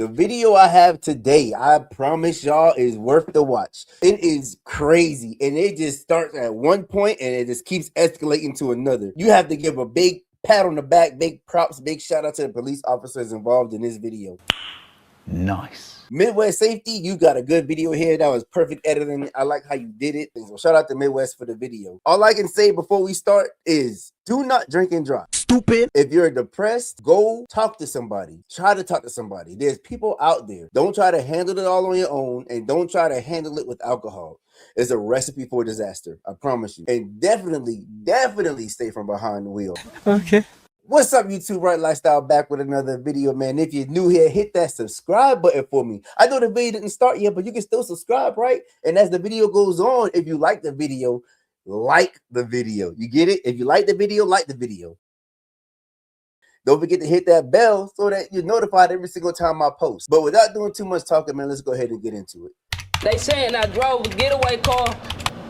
The video I have today, I promise y'all, is worth the watch. It is crazy, and it just starts at one point, and it just keeps escalating to another. You have to give a big pat on the back, big props, big shout out to the police officers involved in this video. Nice. Midwest Safety, you got a good video here. That was perfect editing. I like how you did it. So shout out to Midwest for the video. All I can say before we start is do not drink and drive. Stupid. If you're depressed, go talk to somebody. Try to talk to somebody. There's people out there. Don't try to handle it all on your own, and don't try to handle it with alcohol. It's a recipe for disaster. I promise you. And definitely stay from behind the wheel. Okay. What's up, YouTube? Right Lifestyle, back with another video, man. If you're new here, hit that subscribe button for me. I know the video didn't start yet, but you can still subscribe, right? And as the video goes on, if you like the video, like the video. You get it? If you like the video, like the video. Don't forget to hit that bell so that you're notified every single time I post. But without doing too much talking, man, let's go ahead and get into it. They saying I drove a getaway car,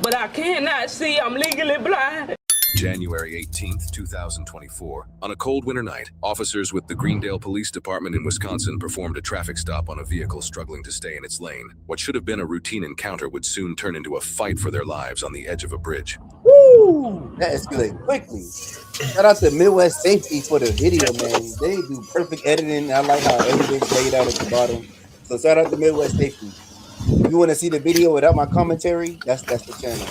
but I cannot see. I'm legally blind. January 18th, 2024. On a cold winter night, officers with the Greendale Police Department in Wisconsin performed a traffic stop on a vehicle struggling to stay in its lane. What should have been a routine encounter would soon turn into a fight for their lives on the edge of a bridge. Woo! That escalated quickly. Shout out to Midwest Safety for the video, man. They do perfect editing. I like how everything's laid out at the bottom. So shout out to Midwest Safety. If you want to see the video without my commentary, that's the channel.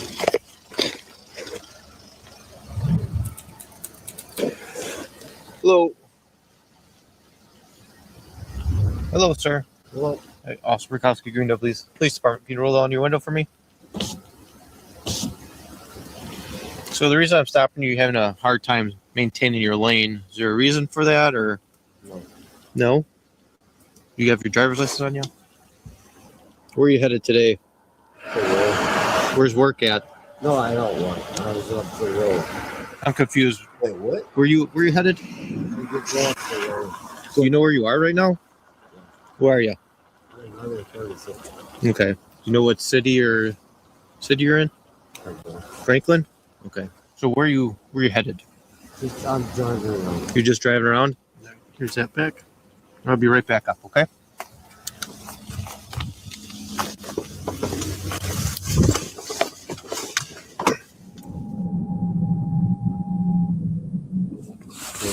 Hello. Hello, sir. Hello. Hey, Officer Bukowski, Greendale Police Department. Can you roll down your window for me? So the reason I'm stopping you, having a hard time maintaining your lane. Is there a reason for that, or No. no? You have your driver's license on you? Where are you headed today? Where's work at? No, I don't want. I was up the road. I'm confused. Wait, what? Where you headed? We get off the road. So you know where you are right now? Where are you? I'm under 36. Okay. You know what city you're in? Franklin? Okay. So where you headed? I'm driving around. You're just driving around? Here's that back. I'll be right back up, okay?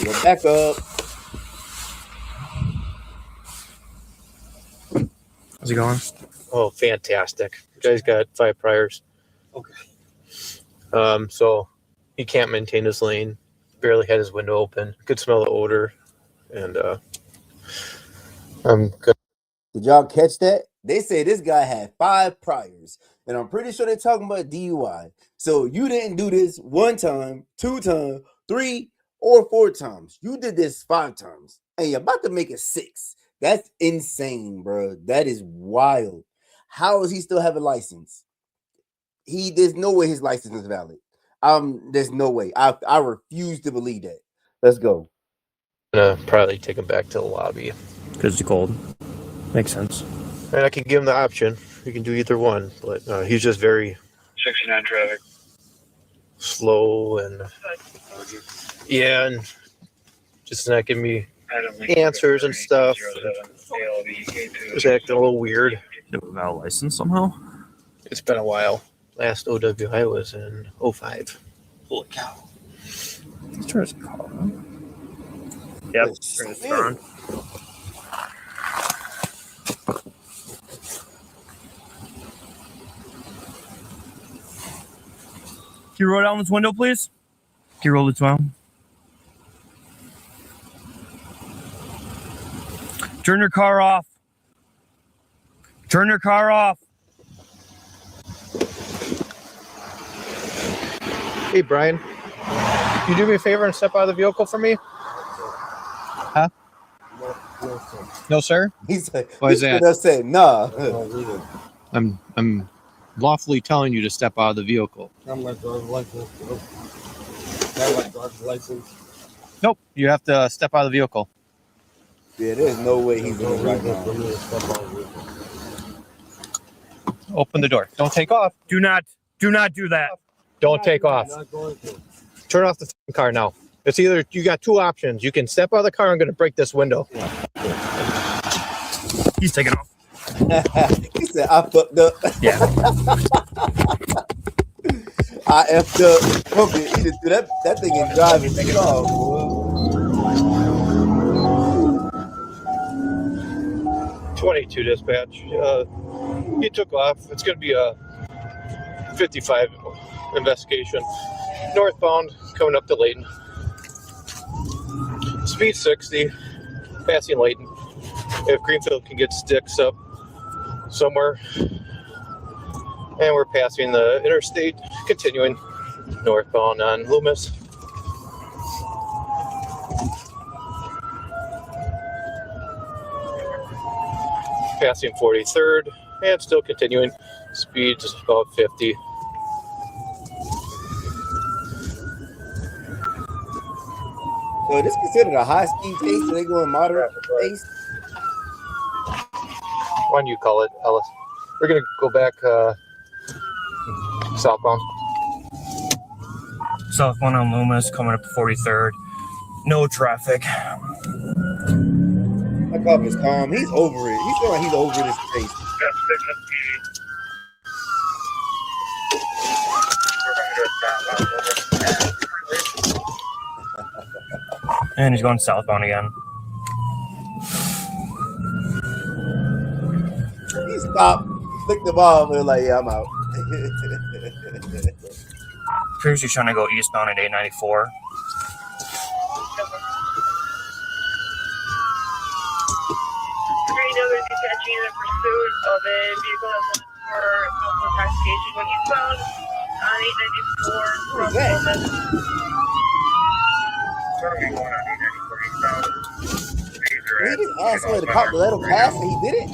Go back up. How's it going? Oh, fantastic. You guys got 5 priors. Okay. So he can't maintain his lane. Barely had his window open. Could smell the odor. And I'm good. Did y'all catch that? They say this guy had 5 priors, and I'm pretty sure they're talking about DUI. So you didn't do this 1 time, 2 times, 3 or 4 times. You did this 5 times, and you're about to make it 6. That's insane, bro. That is wild. How does he still have a license? There's no way his license is valid. There's no way. I refuse to believe that. Let's go. I'm gonna probably take him back to the lobby. Because it's cold. Makes sense. And I can give him the option. We can do either one, but he's just very 69 traffic. slow and yeah, and just not giving me answers and stuff. Just acting a little weird. Without a license somehow? It's been a while. Last OWI was in 05. Holy cow. Let's try his car. Yep, in the front. Can you roll down this window, please? Can you roll this down? Turn your car off. Turn your car off. Hey, Brian. Can you do me a favor and step out of the vehicle for me? Huh? No, sir? He's like, Why is that? I said, nah. I'm lawfully telling you to step out of the vehicle. I'm my driver's license. Got my driver's license. Nope. You have to step out of the vehicle. Yeah, there's no way he's doing right now. Open the door. Don't take off. Do not do that. Don't take off. I'm not going to. Turn off the car now. It's either, you got 2 options. You can step out of the car. I'm going to break this window. He's taking off. He said, I fucked up. Yeah. I effed up. Okay, he just threw that thing in driving. Take it off, boy. 22 dispatch. He took off. It's going to be a 55 investigation. Northbound, coming up to Layton. Speed 60, passing Layton. If Greenfield can get sticks up somewhere. And we're passing the interstate, continuing northbound on Loomis. Passing 43rd and still continuing. Speed's about 50. So this considered a high-speed pace, so they going moderate pace? Why do you call it, Ellis? We're going to go back southbound. Southbound on Loomis, coming up to 43rd. No traffic. My cop is calm. He's over it. He's feeling like he's over this pace. And he's going southbound again. He stopped, flicked the ball, and like, yeah, I'm out. Appears he's trying to go eastbound at 894. Detaching in pursuit of a vehicle that went for multiple intoxication when eastbound on 894 from Loomis. He just asked for the cop to let him pass, and he did it.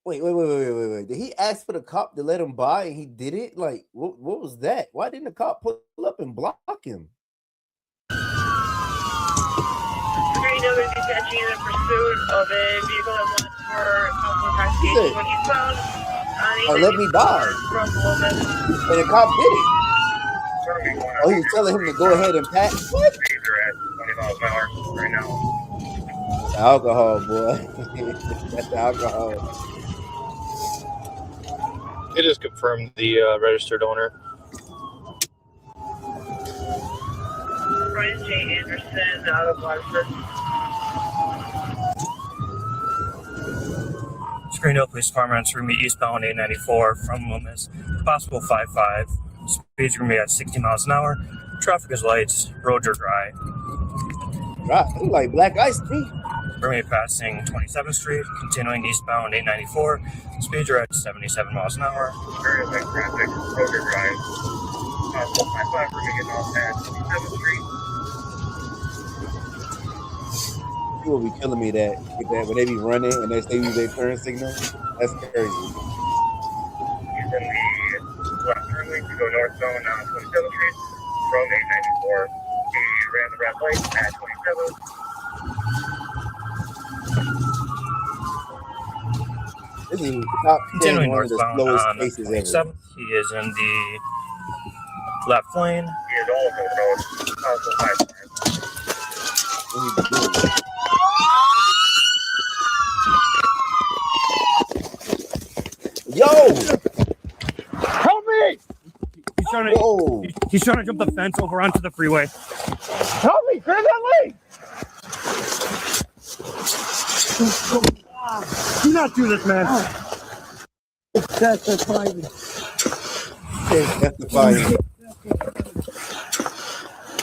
Wait. Did he ask for the cop to let him by, and he did it? Like, what was that? Why didn't the cop pull up and block him? Detaching in pursuit of a vehicle that went for multiple intoxication when eastbound on 894 let me by. from Loomis. And the cop did it. Oh, he was telling him to go ahead and pass. What? Right now. Alcohol, boy. That's the alcohol. It is confirmed the registered owner. Brian J. Anderson out of Waterford. Screendale Police Department to meet eastbound 894 from Loomis. Possible 55. Speeds are going to be at 60 miles an hour. Traffic is lights. Roads are dry. Right. He like black ice to me. We're going to be passing 27th Street, continuing eastbound 894. Speeds are at 77 miles an hour. Very light traffic, road drive. 455, we're making off at 27th Street. You will be killing me that when they be running and they stay with their turn signal. That's crazy. He's in the left turn lane to go northbound on 27th Street from 894. He ran the red light at 27th. This is top 10, Continuing one of the northbound slowest on paces 27th. ever. He is in the left lane. He is all over the road. Also 55. What he be doing? Yo! Help me! Whoa! He's trying to jump the fence over onto the freeway. Help me! Grab that lane! Do not do this, man. That's testifying.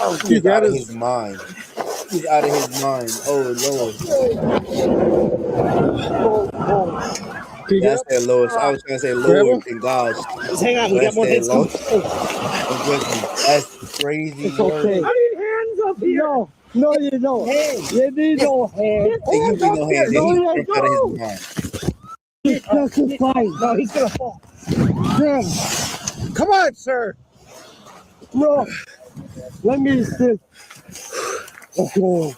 Oh, he's out of his mind. He's out of his mind. Oh, Lord. That's that lowest. I was trying to say lower than God. Just hang on. We got more hits coming. That's crazy. It's okay. I need hands up here. No, you don't. Hands. You need no hands. You need no hands. He's out of his mind. He's fine. No, he's going to fall. Come on, sir! No. Let me sit. Oh,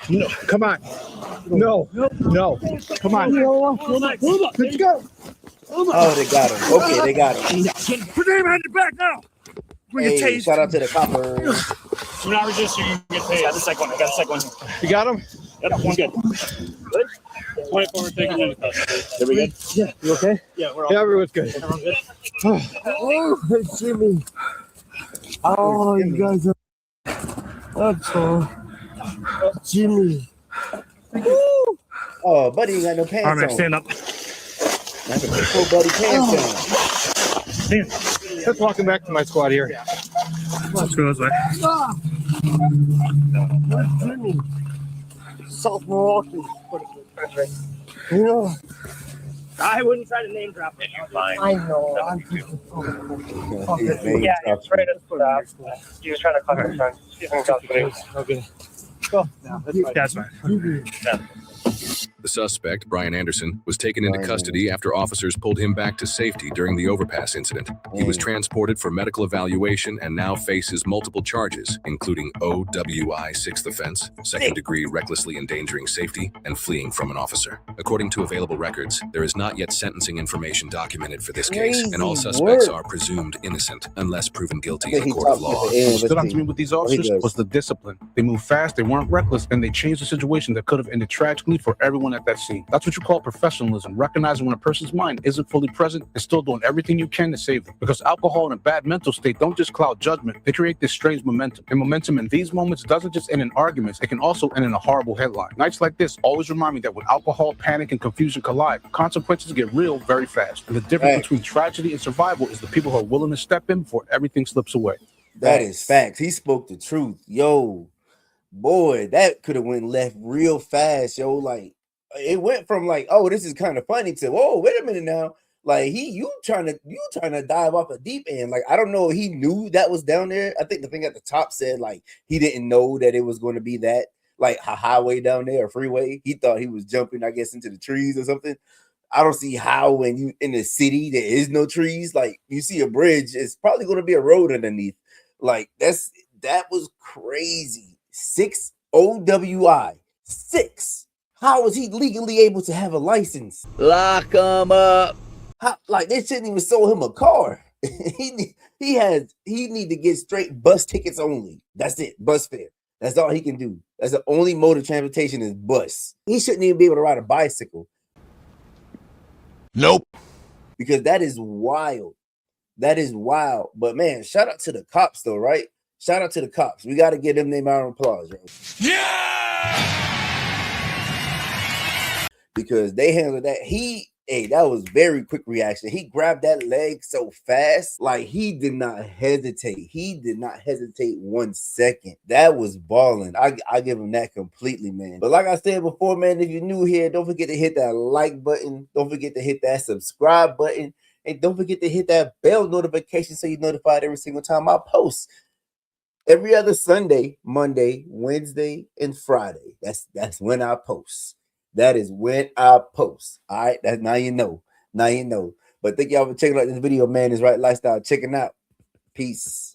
no, come on. No. Come on. Let's go. Oh, they got him. Okay, they got him. Put your hand back now. Hey, shout out to the copper. I'm not resisting. You can get paid. I got the second one. You got him? Yep, he's good. Good. 24, taking into custody. Did we good? Yeah, you okay? Yeah, we're all everyone's good. Everyone good? Oh, Jimmy. Oh, you guys are. That's all. Jimmy. Oh, buddy, you got no pants Alright, on. stand up. That's a full body pants on. Let's welcome back to my squad here. Let's go this way. Jimmy. South Milwaukee. You know, I wouldn't try to name drop it. I know. I'm just Yeah, it's right at the stop. He was trying to call her son. She's in custody. okay. That's fine. The suspect, Brian Anderson, was taken into custody after officers pulled him back to safety during the overpass incident. He was transported for medical evaluation and now faces multiple charges, including OWI 6th offense, second-degree recklessly endangering safety, and fleeing from an officer. According to available records, there is not yet sentencing information documented for this case, and all suspects are presumed innocent unless proven guilty in a court of law. What stood out to me with these officers was the discipline. They moved fast, they weren't reckless, and they changed the situation that could have ended tragically for everyone at that scene. That's what you call professionalism, recognizing when a person's mind isn't fully present and still doing everything you can to save them. Because alcohol and a bad mental state don't just cloud judgment, they create this strange momentum. And momentum in these moments doesn't just end in arguments, it can also end in a horrible headline. Nights like this always remind me that when alcohol, panic, and confusion collide, consequences get real very fast. And the difference between tragedy and survival is the people who are willing to step in before everything slips away. That is facts. He spoke the truth. Yo, boy, that could have went left real fast, yo. Like, it went from like, oh, this is kind of funny to, oh, wait a minute now. Like, you trying to dive off a deep end. Like, I don't know. He knew that was down there. I think the thing at the top said, like, he didn't know that it was going to be that, like, a highway down there, a freeway. He thought he was jumping, I guess, into the trees or something. I don't see how when you in the city, there is no trees. Like, you see a bridge, it's probably going to be a road underneath. Like, that was crazy. 6 OWI. 6. How was he legally able to have a license? Lock him up. How, like, they shouldn't even sold him a car. he need to get straight bus tickets only. That's it. Bus fare. That's all he can do. That's the only mode of transportation is bus. He shouldn't even be able to ride a bicycle. Nope. Because that is wild. That is wild. But man, shout out to the cops though, right? Shout out to the cops. We got to give them their round of applause, right? Yeah. Because they handled that. That was very quick reaction. He grabbed that leg so fast, like he did not hesitate. He did not hesitate 1 second. That was balling. I give him that completely, man. But like I said before, man, if you're new here, don't forget to hit that like button. Don't forget to hit that subscribe button. And don't forget to hit that bell notification so you're notified every single time I post. Every other Sunday, Monday, Wednesday, and Friday. That's when I post. That is when I post. All right, that's now you know. Now you know. But thank y'all for checking out this video, man. It's Right Lifestyle. Checking out. Peace.